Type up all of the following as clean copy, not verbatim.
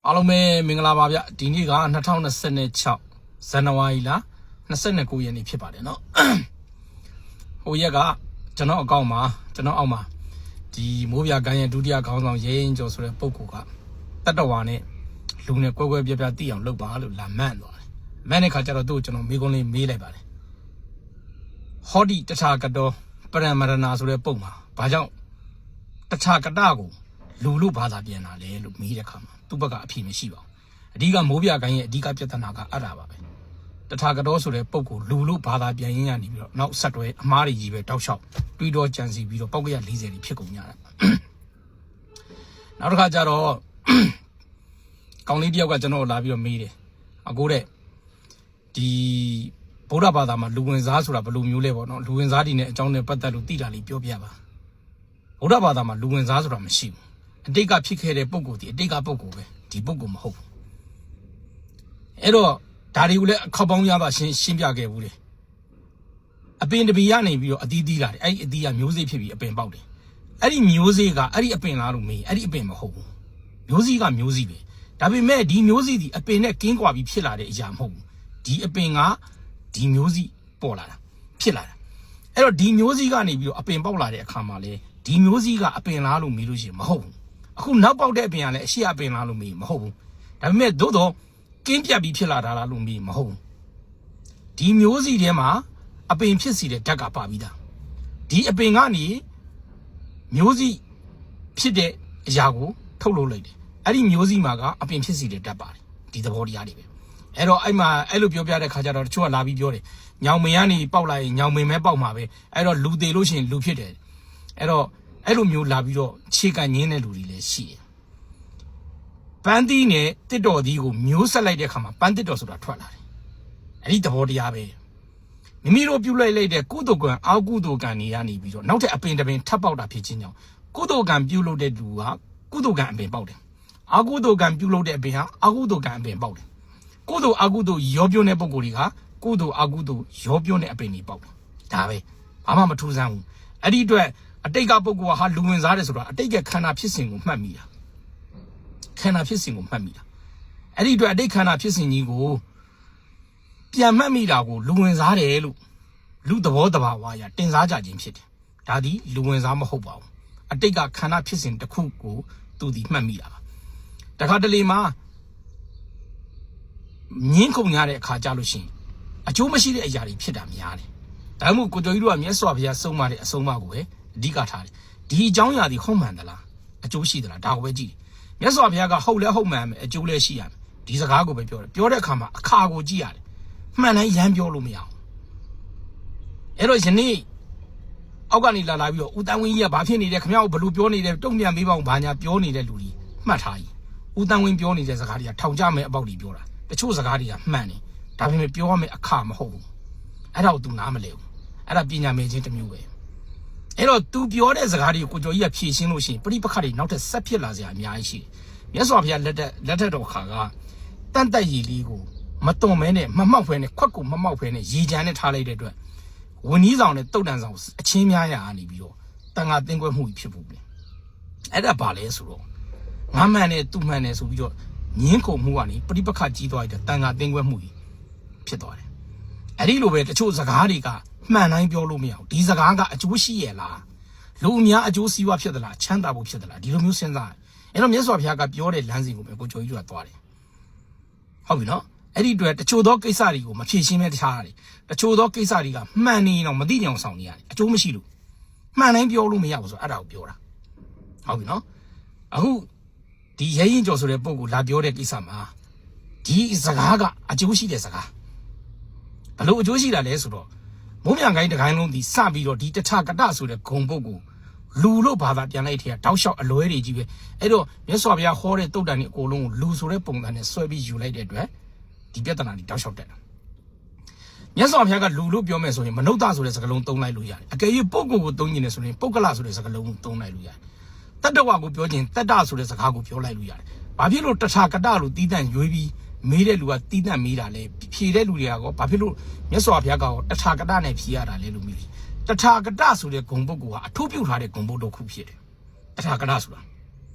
အားလုံးပဲမင်္ဂလာပါဗျဒီနေ့က2026ဇန်နဝါရီလ29ရက်နေ့ဖြစ်ပါတယ်เนาะဟိုရက်ကကျွန်တော်အကောင့်မှာကျွန်တော်အောက်မှာဒီမိုးပြကိုင်းရဲ့ဒုတိယခေါင်းဆောင်ရဲရင်ကျော်ဆိုတဲ့ပုံကတတ္တဝါနဲ့လူနဲ့ကွဲကွဲပြားပြားသိအောင်လုပ်ပါလို့လာမှန်းသွားတယ်မှန်းတဲ့ခါကျတော့သူ့ကိုကျွန်တော်မိကုန်းလေးမေးလိုက်ပါတယ်ဟောဒီတထာကတော်ပရမရဏဆိုတဲ့ပုံမှာဘာကြောင့်တထာကတကိုလူလို့ဘာသာပြန်တာလဲလို့မေးတဲ့ခါမှာသူ့ဘက်ကအဖြေမရှိပါဘူးအဓိကမိုးပြကိုင်းရဲ့အဓိကပြဿနာကအဲ့ဒါပါပဲတထာကတော်ဆိုတဲ့ပုံကိုလူလို့ဘာသာပြန်ရင်းရနေပြီးတော့နောက်ဆက်တွဲအမားတွေကြီးပဲတောက်လျှောက်တွေးတော့ကြံစီပြီးတော့ပောက်ကရ40တွေဖြစ်ကုန်ကြတာနောက်တစ်ခါကျတော့ကောင်လေးတယောက်ကကျွန်တော်လာပြီးတော့မေးတယ်အကိုတဲ့ဒီဗုဒ္ဓဘာသာမှာလူဝင်စားဆိုတာဘယ်လိုမျိုးလဲပေါ့နော်လူဝင်စားတွေနဲ့အကြောင်းနဲ့ပတ်သက်လို့သိတာလေးပြောပြပါဗုဒ္ဓဘာသာမှာလူဝင်စားဆိုတာမရှိဘူးအတိတ်ကဖြစ်ခဲ့တဲ့ပုံကိုဒီအတိတ်ကပုံကိုပဲဒီပုံကိုမဟုတ်ဘူးအဲ့တော့ဒါတွေကိုလည်းအခောက်ပေါင်းရပါရှင်းပြခဲ့ဘူးလေအပင်တပီကနေပြီးတော့အသီးသီးလာတယ်အဲ့ဒီအသီးကမျိုးစေ့ဖြစ်ပြီးအပင်ပေါက်တယ်အဲ့ဒီမျိုးစေ့ကအဲ့ဒီအပင်လားလို့မေးအဲ့ဒီအပင်မဟုတ်ဘူးမျိုးစေ့ကမျိုးစေ့ပဲဒါပေမဲ့ဒီမျိုးစေ့ဒီအပင်နဲ့ကင်းကွာပြီးဖြစ်လာတဲ့အရာမဟုတ်ဘူးဒီအပင်ကဒီမျိုးစေ့ပေါ်လာတာဖြစ်လာတာအဲ့တော့ဒီမျိုးစေ့ကနေပြီးတော့အပင်ပေါက်လာတဲ့အခါမှာလေဒီမျိုးစေ့ကအပင်လားလို့မေးလို့ရှိရင်မဟုတ်ဘူးအခုနောက်ပေါက်တဲ့အပင်ကလည်းအရှိအပင်လားလို့မေးမဟုတ်ဘူးဒါပေမဲ့သို့တော့ကင်းပြတ်ပြီးဖြစ်လာတာလားလို့မေးမဟုတ်ဘူးဒီမျိုးစေ့ထဲမှာအပင်ဖြစ်စီတဲ့ဓာတ်ကပါပြီးသားဒီအပင်ကနေမျိုးစေ့ဖြစ်တဲ့အရာကိုထုတ်လုပ်လိုက်တယ်အဲ့ဒီမျိုးစေ့မှာကအပင်ဖြစ်စီတဲ့ဓာတ်ပါတယ်ဒီသဘောတရားတွေပဲအဲ့တော့အဲ့မှာအဲ့လိုပြောပြတဲ့ခါကျတော့တချို့ကလာပြီးပြောတယ်ညောင်မင်းကနေပေါက်လိုက်ရင်ညောင်မင်းပဲပေါက်မှာပဲအဲ့တော့လူသေးလို့ရှိရင်လူဖြစ်တယ်အဲ့တော့အဲ့လိုမျိုးလာပြီးတော့ခြေကန်ငင်းတဲ့လူတွေလည်းရှိတယ်ပန်းသီးနဲ့တစ်တော်သီးကိုမျိုးဆက်လိုက်တဲ့အခါမှာပန်းတစ်တော်ဆိုတာထွက်လာတယ်အဲ့ဒီသဘောတရားပဲမိမိတို့ပြုတ်လိုက်တဲ့ကုသိုလ်ကံအာကုသိုလ်ကံတွေကနေပြီးတော့နောက်ထပ်အပင်တစ်ပင်ထပ်ပေါက်တာဖြစ်ခြင်းကြောင့်ကုသိုလ်ကံပြုတ်လို့တဲ့လူကကုသိုလ်ကံအပင်ပေါက်တယ်အာကုသိုလ်ကံပြုတ်လို့တဲ့အပင်ဟာအာကုသိုလ်ကံအပင်ပေါက်တယ်ကုသိုလ်အာကုသိုလ်ရောပြုံးတဲ့ပုံကိုယ်တွေကကုသိုလ်အာကုသိုလ်ရောပြုံးတဲ့အပင်တွေပေါက်တယ်ဒါပဲဘာမှမထူးဆန်းဘူးအဲ့ဒီအတွက်အတိတ်ကပုဂ္ဂိုလ်ဟာလူဝင်စားတယ်ဆိုတာအတိတ်ကခန္ဓာဖြစ်စဉ်ကိုမှတ်မိတာခန္ဓာဖြစ်စဉ်ကိုမှတ်မိတာအဲ့ဒီအတွက်အတိတ်ခန္ဓာဖြစ်စဉ်ကြီးကိုပြန်မှတ်မိတာကိုလူဝင်စားတယ်လို့လူသဘောတဘာဝအရတင်စားကြခြင်းဖြစ်တယ်ဒါသည်လူဝင်စားမဟုတ်ပါဘူးအတိတ်ကခန္ဓာဖြစ်စဉ်တစ်ခုကိုသူဒီမှတ်မိတာပါတခါတလေမှာငင်းခုန်ရတဲ့အခါကြလို့ရှိရင်အကျိုးမရှိတဲ့အရာတွေဖြစ်တာများတယ်ဒါမှမဟုတ်ကိုကျော်ကြီးတို့ကမြတ်စွာဘုရားဆုံးမတဲ့အဆုံးအမကိုပဲအဓိကထားတယ်ဒီအကြောင်းအရာတွေဟုတ်မှန်သလားအကျိုးရှိသလားဒါကိုပဲကြည့်တယ်မြတ်စွာဘုရားကဟုတ်လဲဟုတ်မှန်မယ်အကျိုးလည်းရှိရမယ်ဒီစကားကိုပဲပြောတယ်ပြောတဲ့အခါမှာအခါကိုကြည့်ရတယ်မှန်တိုင်းရမ်းပြောလို့မရအောင်အဲ့တော့ယနေ့အောက်ကနေလာပြီးတော့ဦးတန်းဝင်းကြီးကဘာဖြစ်နေတယ်ခင်ဗျားကိုဘလို့ပြောနေတယ်တုံ့ပြန်ပေးပါအောင်ဘာညာပြောနေတဲ့လူကြီးမှတ်ထားကြီးဦးတန်းဝင်းပြောနေတဲ့စကားတွေကထောင်ကြမဲ့အပေါက်တွေပြောတာတချို့စကားတွေကမှန်တယ်ဒါပေမဲ့ပြောရမယ့်အခါမဟုတ်ဘူးအဲ့ဒါကို तू နားမလဲဘူးအဲ့ဒါပညာမဲ့ချင်းတစ်မျိုးပဲအဲ့တော့ तू ပြောတဲ့စကားတွေကိုကျော်ကြီးကဖြည့်ရှင်းလို့ရှိရင်ပြိပခါတွေနောက်ထပ်ဆက်ဖြစ်လာစရာအများကြီးရှိတယ်မြတ်စွာဘုရားလက်ထက်တော်ခါကတန်တက်ရည်လေးကိုမတွန်မဲနဲ့မမှောက်ဖဲနဲ့ခွက်ကိုမမှောက်ဖဲနဲ့ရေချမ်းနဲ့ထားလိုက်တဲ့အတွက်ဝင်းကြီးဆောင်နဲ့တုတ်တန်ဆောင်အချင်းများရာကနေပြီးတော့တန်ခါတင်းကွက်မှုဖြစ်ဖို့ပဲအဲ့ဒါဘာလဲဆိုတော့ငါမှန်နဲ့သူ့မှန်နဲ့ဆိုပြီးတော့ငင်းခုန်မှုကနေပြိပခါကြီးသွားတဲ့တန်ခါတင်းကွက်မှုဖြစ်သွားတယ်အဲ့ဒီလိုပဲတချို့စကားတွေကမှန်တိုင်းပြောလို့မရဘူးဒီစကားကအကျိုးရှိရဲ့လားလူအများအကျိုးစီးပွားဖြစ်သလားချမ်းသာဖို့ဖြစ်သလားဒီလိုမျိုးစဉ်းစားအဲ့တော့မြတ်စွာဘုရားကပြောတဲ့လမ်းစဉ်ကိုပဲကိုကျော်ကြီးကသွားတယ်ဟုတ်ပြီနော်အဲ့ဒီအတွက်တချို့သောကိစ္စတွေကိုမဖြေရှင်းမဲတခြားရတယ်တချို့သောကိစ္စတွေကမှန်နေတော့မသိကြအောင်ဆောင်နေရတယ်အကျိုးမရှိလို့မှန်တိုင်းပြောလို့မရဘူးဆိုအဲ့ဒါကိုပြောတာဟုတ်ပြီနော်အခုဒီရဲရင်ကျော်ဆိုတဲ့ပုံကိုလာပြောတဲ့ကိစ္စမှာဒီစကားကအကျိုးရှိတဲ့စကားဘလို့အကျိုးရှိတာလဲဆိုတော့မိုးမြန်ကိုင်းတကိုင်းလုံးဒီစပြီးတော့ဒီတထကတဆိုတဲ့ဂုံပုတ်ကိုလူလို့ဘာသာပြန်လိုက်တဲ့တောက်လျှောက်အလွဲတွေကြီးပဲအဲ့တော့မြတ်စွာဘုရားဟောတဲ့တုတ်တန်တွေအကုန်လုံးကိုလူဆိုတဲ့ပုံစံနဲ့ဆွဲပြီးယူလိုက်တဲ့အတွက်ဒီပြဿနာတွေတောက်လျှောက်တက်တာမြတ်စွာဘုရားကလူလို့ပြောမယ်ဆိုရင်မနုဿဆိုတဲ့စကားလုံးသုံးလိုက်လို့ရတယ်အကယ်၍ပုဂ္ဂိုလ်ကိုသုံးနေတယ်ဆိုရင်ပုဂ္ဂလဆိုတဲ့စကားလုံးကိုသုံးလိုက်လို့ရတယ်တတ္တဝါကိုပြောခြင်းတတ္တဆိုတဲ့စကားကိုပြောလိုက်လို့ရတယ်ဘာဖြစ်လို့တထကတလို့တီးတန့်ရွေးပြီးမေးတဲ့လူကတီးတန့်မေးတာလဲဖြေတဲ့လူတွေကဘာဖြစ်လို့မြတ်စွာဘုရားကတထကတနဲ့ဖြေရတာလဲလို့မေးတယ်တထကတဆိုတဲ့ဂုံပုတ်ကအထူးပြုထားတဲ့ဂုံပုတ်တစ်ခုဖြစ်တယ်တထကတဆိုတာ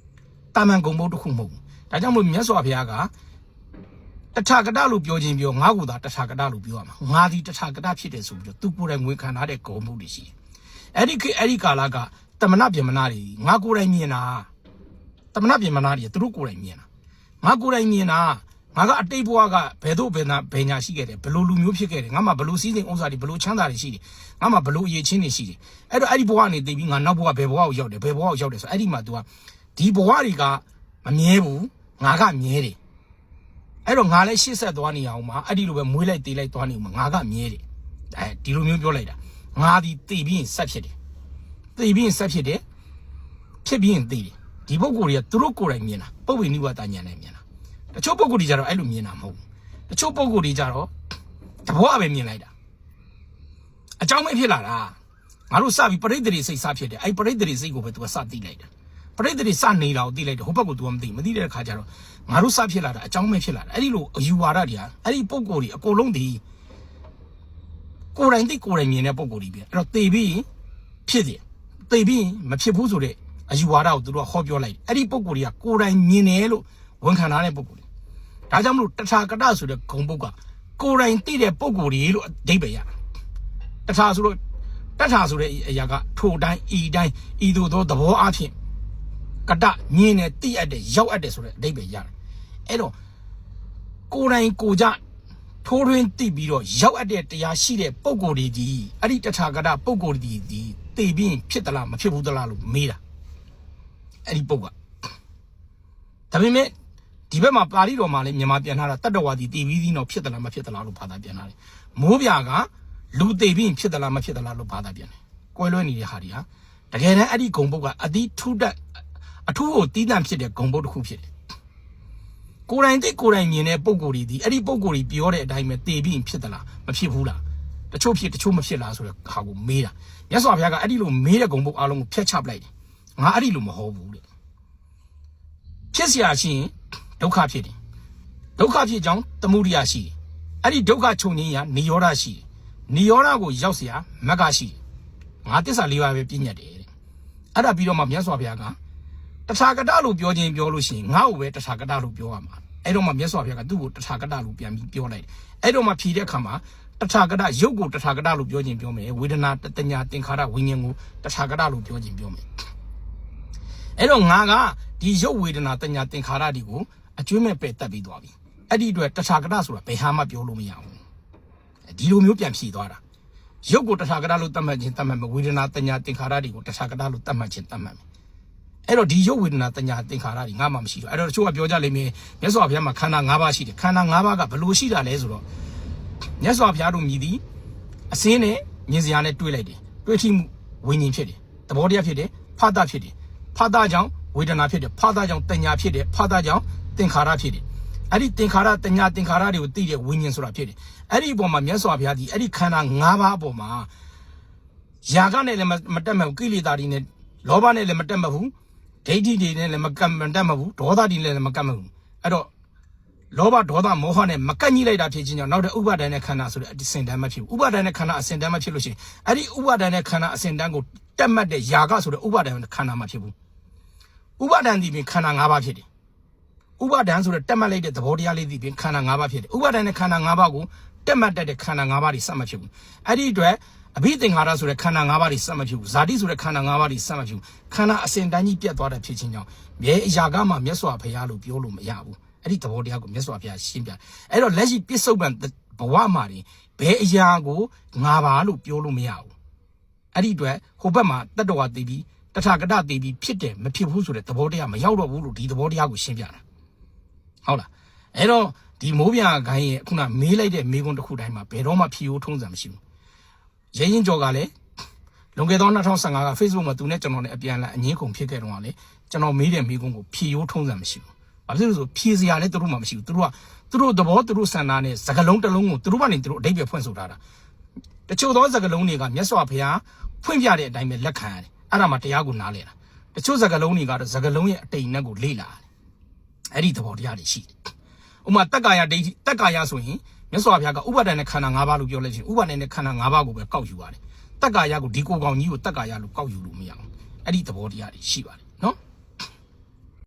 တာမန်ဂုံပုတ်တစ်ခုမဟုတ်ဘူး ဒါကြောင့်မို့မြတ်စွာဘုရားကတထာဂတလို့ပြောခြင်းပြောငါ့ကိုသာတထာဂတလို့ပြောရမှာငါဒီတထာဂတဖြစ်တယ်ဆိုပြီးတော့သူကိုယ်တိုင်ငွေခံထားတဲ့ဂုဏ်မှုတွေရှိတယ်အဲ့ဒီကာလကတမနာပြင်မနာတွေငါကိုယ်တိုင်မြင်တာတမနာပြင်မနာတွေသူတို့ကိုယ်တိုင်မြင်တာငါကိုယ်တိုင်မြင်တာငါကအတိတ်ဘဝကဘယ်တော့ဘယ်ညာရှိခဲ့တယ်ဘလို့လူမျိုးဖြစ်ခဲ့တယ်ငါမှဘလို့စီးစိမ်ဥစ္စာတွေဘလို့ချမ်းသာတွေရှိတယ်ငါမှဘလို့အရေးချင်းတွေရှိတယ်အဲ့တော့အဲ့ဒီဘဝကနေသိပြီးငါနောက်ဘဝဘယ်ဘဝကိုရောက်တယ်ဘယ်ဘဝကိုရောက်တယ်ဆိုအဲ့ဒီမှာ तू ကဒီဘဝတွေကမမြဲဘူးငါကမြဲတယ်အဲ့တော့ငါလည်းရှေ့ဆက်သွားနေအောင်မှာအဲ့ဒီလိုပဲမွေးလိုက်တေးလိုက်သွားနေအောင်မှာငါကမြဲတယ်ဒီလိုမျိုးပြောလိုက်တာငါဒီသိပြီးရင်ဆက်ဖြစ်တယ်သိပြီးရင်ဆက်ဖြစ်တယ်ဖြစ်ပြီးရင်သိတယ်ဒီပုဂ္ဂိုလ်တွေကသူတို့ကိုယ်တိုင်မြင်တာပုပ္ပိနိဝတ္တဉာဏ်နဲ့မြင်တာတချို့ပုဂ္ဂိုလ်တွေကြတော့အဲ့လိုမြင်တာမဟုတ်ဘူးတချို့ပုဂ္ဂိုလ်တွေကြတော့တဘောပဲမြင်လိုက်တာအကြောင်းไม่ဖြစ်လာတာငါတို့စပြီးပရိသေတွေစိတ်စားဖြစ်တယ်အဲ့ပရိသေတွေစိတ်ကိုပဲ तू ကစသိလိုက်တာပရိသေတွေစနေတာကိုသိလိုက်တယ်ဟိုဘက်ကို तू မသိတဲ့အခါကျတော့ငါတို့စဖြစ်လာတာအကြောင်းไม่ဖြစ်လာတာအဲ့ဒီလိုအယူဝါဒတွေဟာအဲ့ဒီပုဂ္ဂိုလ်တွေအကုန်လုံးဒီကိုယ်တိုင်သိကိုယ်တိုင်မြင်တဲ့ပုဂ္ဂိုလ်တွေပဲအဲ့တော့သိပြီးဖြစ်တယ်သိပြီးမဖြစ်ဘူးဆိုတဲ့အယူဝါဒကို तू တို့ကဟောပြောလိုက်တယ်အဲ့ဒီပုဂ္ဂိုလ်တွေကကိုယ်တိုင်မြင်တယ်လို့ဝန်ခံထားတဲ့ပုဂ္ဂိုလ်တွေဒါကြောင့်မလို့တထာဂတဆိုတဲ့ဂုံပုတ်ကကိုယ်တိုင်သိတဲ့ပုဂ္ဂိုလ်တွေလို့အဓိပ္ပာယ်ရတထာဆိုတော့တထာဆိုတဲ့အရာကထိုတိုင်းဤတိုင်းဤသို့သောသဘောအဖြစ်ကတမြင်နဲ့သိအပ်တယ်ရောက်အပ်တယ်ဆိုတဲ့အဓိပ္ပာယ်ရတယ်အဲ့တော့ကိုယ်တိုင်ကိုကြထိုးထွင်းသိပြီးတော့ရောက်အပ်တဲ့တရားရှိတဲ့ပုဂ္ဂိုလ်တွေဒီအဲ့ဒီတထာဂတပုဂ္ဂိုလ်တွေဒီသိပြီးဖြစ်သလားမဖြစ်ဘူးသလားလို့မေးတာအဲ့ဒီပုဂ္ဂိုလ်ဒါပေမဲ့ဒီဘက်မှာပါဠိတော်မှာလည်းမြန်မာပြန်ထားတာတတ္တဝါဒီတည်ပြီးသီးတော့ဖြစ်သလားမဖြစ်သလားလို့ဘာသာပြန်ထားတယ်မိုးပြကလူတည်ပြီးဖြစ်သလားမဖြစ်သလားလို့ဘာသာပြန်တယ်ကွဲလွဲနေတဲ့ဟာတွေဟာတကယ်တမ်းအဲ့ဒီဂုံပုတ်ကအတိထူးအထူးကိုတီးတန့်ဖြစ်တဲ့ဂုံပုတ်တစ်ခုဖြစ်တယ်ကိုယ်တိုင်သိကိုယ်တိုင်မြင်တဲ့ပုံကိုယ်တွေဒီအဲ့ဒီပုံကိုယ်တွေပြောတဲ့အတိုင်းပဲတည်ပြီးဖြစ်သလားမဖြစ်ဘူးလားတချို့ဖြစ်တချို့မဖြစ်လားဆိုတဲ့ဟာကိုမေးတာမြတ်စွာဘုရားကအဲ့ဒီလိုမေးတဲ့ဂုံပုတ်အားလုံးကိုဖျက်ချပလိုက်တယ်ငါအဲ့ဒီလိုမဟုတ်ဘူးတဲ့ဖြစ်เสียချင်းဒုက္ခဖြစ်တယ်ဒုက္ခဖြစ်ကြောင်းသမုဒိယရှိတယ်အဲ့ဒီဒုက္ခချုပ်ငြိမ်းရာနိရောဓရှိတယ်နိရောဓကိုရောက်เสียမဂ္ဂရှိတယ်ငါသစ္စာ၄ပါးပဲပြည့်ညတ်တယ်တဲ့အဲ့ဒါပြီးတော့မှမြတ်စွာဘုရားကတထာဂတလို့ပြောခြင်းပြောလို့ရှိရင်ငါ့ကိုပဲတထာဂတလို့ပြောရမှာအဲ့တော့မှမြတ်စွာဘုရားကသူ့ကိုတထာဂတလို့ပြန်ပြီးပြောလိုက်တယ်အဲ့တော့မှဖြေတဲ့အခါမှာတထာဂတရုပ်ကိုတထာဂတလို့ပြောခြင်းပြောမယ်ဝေဒနာတညာသင်္ခါရဝိညာဉ်ကိုတထာဂတလို့ပြောခြင်းပြောမယ်အဲ့တော့ငါကဒီရုပ်ဝေဒနာတညာသင်္ခါရတွေကိုအကျွမ်းမဲ့ပယ်တက်ပြီးသွားပြီအဲ့ဒီအတွက်တထာဂတဆိုတာဘယ်ဟာမှပြောလို့မရဘူးဒီလိုမျိုးပြန်ဖြေသွားတာရုပ်ကိုတထာဂတလို့သတ်မှတ်ခြင်းသတ်မှတ်မယ်ဝေဒနာတညာသင်္ခါရတွေကိုတထာဂတလို့သတ်မှတ်ခြင်းသတ်မှတ်မယ်အဲ့တော့ဒီရုပ်ဝေဒနာတညာသင်္ခါရတွေငါမှမရှိတော့အဲ့တော့တချို့ကပြောကြလိမ့်မယ်မြတ်စွာဘုရားမှာခန္ဓာ၅ပါးရှိတယ်ခန္ဓာ၅ပါးကဘယ်လိုရှိတာလဲဆိုတော့မြတ်စွာဘုရားတို့မြည်သည်အစင်းနဲ့မြင်စရာနဲ့တွေးလိုက်တယ်တွေးထိမှုဝိညာဉ်ဖြစ်တယ်သဘောတရားဖြစ်တယ်ဖသဖြစ်တယ်ဖသကြောင့်ဝေဒနာဖြစ်တယ်ဖသကြောင့်တညာဖြစ်တယ်ဖသကြောင့်သင်္ခါရဖြစ်တယ်အဲ့ဒီသင်္ခါရတညာသင်္ခါရတွေကိုသိတဲ့ဝိညာဉ်ဆိုတာဖြစ်တယ်အဲ့ဒီအပေါ်မှာမြတ်စွာဘုရားဒီအဲ့ဒီခန္ဓာ၅ပါးအပေါ်မှာຢာကနဲ့လည်းမတက်မဲ့ဘူးကိလေသာတွေနဲ့လောဘနဲ့လည်းမတက်မဲ့ဘူးဒိဋ္ဌိတွေနဲ့လည်းမတက်မဲ့ဘူးဒေါသတွေနဲ့လည်းမကတ်မဲ့ဘူးအဲ့တော့လောဘဒေါသမောဟနဲ့မကတ်ညှိလိုက်တာဖြစ်ခြင်းကြောင့်နောက်တဲ့ဥပါဒဏ်နဲ့ခန္ဓာဆိုတဲ့အစဉ်တန်းမဖြစ်ဘူးဥပါဒဏ်နဲ့ခန္ဓာအစဉ်တန်းမဖြစ်လို့ရှိရင်အဲ့ဒီဥပါဒဏ်နဲ့ခန္ဓာအစဉ်တန်းကိုတက်မှတ်တဲ့ຢာကဆိုတဲ့ဥပါဒဏ်နဲ့ခန္ဓာမဖြစ်ဘူးဥပါဒဏ်ဒီပြင်ခန္ဓာ၅ပါးဖြစ်တယ်ဥပါဒဏ်ဆိုတဲ့တက်မှတ်လိုက်တဲ့သဘောတရားလေးဒီပြင်ခန္ဓာ၅ပါးဖြစ်တယ်ဥပါဒဏ်နဲ့ခန္ဓာ၅ပါးကိုတက်မှတ်တတ်တဲ့ခန္ဓာ၅ပါးတွေစက်မဖြစ်ဘူးအဲ့ဒီအတွက်အဘိသင်္ခါရဆိုတဲ့ခန္ဓာ၅ပါးတွေစက်မဖြစ်ဘူးဇာတိဆိုတဲ့ခန္ဓာ၅ပါးတွေစက်မဖြစ်ဘူးခန္ဓာအစဉ်တန်းကြီးပြတ်သွားတဲ့ဖြစ်ခြင်းကြောင့်မြဲအရာကမှမြတ်စွာဘုရားလို့ပြောလို့မရဘူးအဲ့ဒီသဘောတရားကိုမြတ်စွာဘုရားရှင်းပြအဲ့တော့လက်ရှိပြစ္ဆုတ်ပံဘဝမှာဘယ်အရာကိုငါပါလို့ပြောလို့မရဘူးအဲ့ဒီအတွက်ဟိုဘက်မှာတတ္တဝါသိပြီးတထာဂတသိပြီးဖြစ်တယ်မဖြစ်ဘူးဆိုတဲ့သဘောတရားမရောက်တော့ဘူးလို့ဒီသဘောတရားကိုရှင်းပြတာဟုတ်လားအဲ့တော့ဒီမိုးပြခိုင်းရဲ့ခုနမေးလိုက်တဲ့မေးခွန်းတစ်ခုတိုင်းမှာဘယ်တော့မှဖြေရိုးထုံးစံမရှိဘူးရဲရင်ကျော်ကလည်းလွန်ခဲ့သော2015က Facebook မှာသူနဲ့ကျွန်တော်နဲ့အပြန်အလှန်အငင်းခုန်ဖြစ်ခဲ့တော့ကလည်းကျွန်တော်မေးတဲ့မေးခွန်းကိုဖြေရိုးထုံးစံမရှိဘူးဘာဖြစ်လို့ဆိုဖြေစရာလည်းသူတို့မှမရှိဘူးသူတို့သဘောသူတို့စံနာနဲ့စကလုံးတစ်လုံးကိုသူတို့ကနေသူတို့အဓိပ္ပာယ်ဖွင့်ဆိုထားတာတချို့သောစကလုံးတွေကမြတ်စွာဘုရားဖွင့်ပြတဲ့အတိုင်းပဲလက်ခံရတယ်အဲ့ဒါမှတရားကိုနားလဲတာတချို့စကလုံးတွေကတော့စကလုံးရဲ့အတိမ်နဲ့ကိုလေ့လာတယ်အဲ့ဒီသဘောတရားတွေရှိတယ်ဥပမာတက္ကာယဒိဋ္ဌိတက္ကာယဆိုရင်မြတ်စွာဘုရားကဥပါဒဏ်နဲ့ခန္ဓာ၅ပါးလို့ပြောလိုက်ချင်းဥပါဒဏ်နဲ့ခန္ဓာ၅ပါးကိုပဲကောက်ယူရတယ်တက္ကာယကိုဒီကိုကောင်ကြီးကိုတက္ကာယလို့ကောက်ယူလို့မရဘူးအဲ့ဒီသဘောတရားတွေရှိပါတယ်နော်